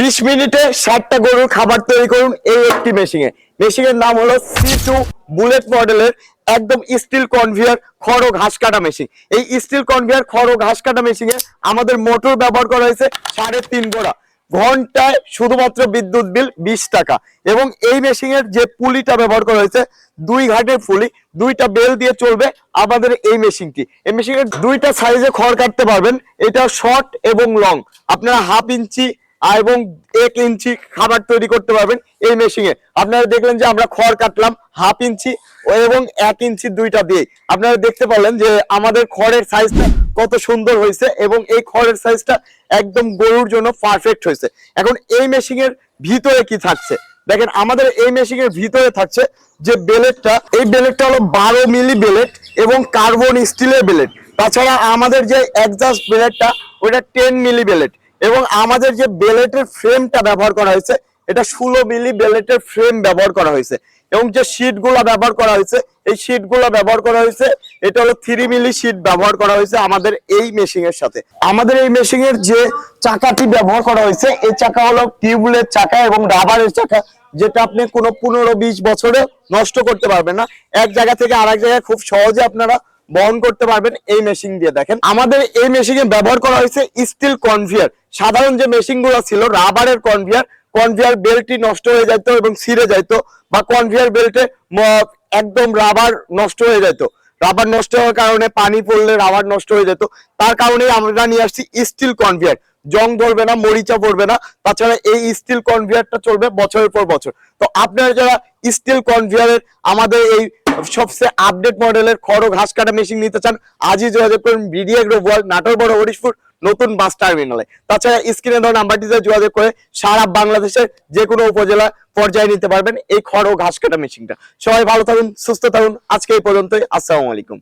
20 মিনিটে 60টা গরুর খাবার তৈরি করুন এই একটি মেশিনে। মেশিনের নাম হলো C2 বুলেট মডেলের একদম স্টিল কনভেয়ার খড় ও ঘাস কাটা মেশিন। এই স্টিল কনভেয়ার খড় ও ঘাস কাটা মেশিনে আমাদের মোটর ব্যবহার করা হয়েছে 3.5 গোড়া। ঘন্টায় শুধুমাত্র বিদ্যুৎ বিল 20 টাকা। এবং এই মেশিনের যে পুলিটা ব্যবহার করা হয়েছে 2 ঘাটের পুলি, 2টা বেল দিয়ে চলবে আমাদের এই মেশিনটি। এই মেশিনের 2টা সাইজে খড় কাটতে পারবেন, এটা শর্ট এবং লং। আপনারা 1/2 ইঞ্চি এবং 1 ইঞ্চি খাবার তৈরি করতে পারবেন এই মেশিনে। আপনারা দেখলেন যে আমরা খড় কাটলাম 1/2 ইঞ্চি এবং 1 ইঞ্চি 2টা দিয়ে। আপনারা দেখতে পারলেন যে আমাদের খড়ের সাইজটা কত সুন্দর হয়েছে এবং এই খড়ের সাইজটা একদম গরুর জন্য পারফেক্ট হয়েছে। এখন এই মেশিনের ভিতরে কি থাকছে দেখেন, আমাদের এই মেশিনের ভিতরে থাকছে যে বেলেটটা, এই বেলেটটা হলো 12 মিলি বেলেট এবং কার্বন স্টিলের বেলেট। তাছাড়া আমাদের যে এক্সস্ট বেলেটটা ওটা 10 মিলি বেলেট এবং আমাদের যে বেলেটের ফ্রেমটা ব্যবহার করা হয়েছে এটা 16 মিলি বেলেটের ফ্রেম ব্যবহার করা হয়েছে। এবং যে শীটগুলো ব্যবহার করা হয়েছে এই শীটগুলো ব্যবহার করা হয়েছে এটা হলো 3 মিলি শীট ব্যবহার করা হয়েছে আমাদের এই মেশিনের সাথে। আমাদের এই মেশিনের যে চাকাটি ব্যবহার করা হয়েছে এই চাকা হলো টিউবুলের চাকা এবং রাবারের চাকা, যেটা আপনি কোনো 15-20 বছরে নষ্ট করতে পারবেন না। এক জায়গা থেকে আরেক জায়গায় খুব সহজে আপনারা বহন করতে পারবেন এই মেশিন দিয়ে। দেখেন আমাদের এই মেশিনে ব্যবহার করা হয়েছে স্টিল কনভেয়ার। সাধারণ যে মেশিন গুলো ছিল রাবারের কনভেয়ার, কনভেয়ার বেল্টটি নষ্ট হয়ে যেত এবং ছিঁড়ে যেত, বা কনভেয়ার বেল্টে একদম রাবার নষ্ট হয়ে যেত। রাবার নষ্ট হওয়ার কারণে পানি পড়লে রাবার নষ্ট হয়ে যেত। তার কারণে আমরা নিয়ে আসছি স্টিল কনভেয়ার। জং ধরবে না, মরিচা পড়বে না। তাছাড়া এই স্টিল কনভেয়ারটা চলবে বছরের পর বছর। তো আপনারা যারা স্টিল কনভেয়ারের আমাদের এই সবচেয়ে আপডেট মডেলের খড় ও ঘাস কাটা মেশিন নিতে চান, আজই যোগাযোগ করুন বিডি এগ্রো ওয়ার্ল্ড, নাটোর বড় হরিশপুর নতুন বাস টার্মিনালে। তাছাড়া স্ক্রিনে দেওয়া নাম্বারটিতে যোগাযোগ করে সারা বাংলাদেশের যে কোনো উপজেলা পর্যায়ে নিতে পারবেন এই খড় ও ঘাস কাটা মেশিনটা। সবাই ভালো থাকুন, সুস্থ থাকুন। আজকে এই পর্যন্তই। আসসালামু আলাইকুম।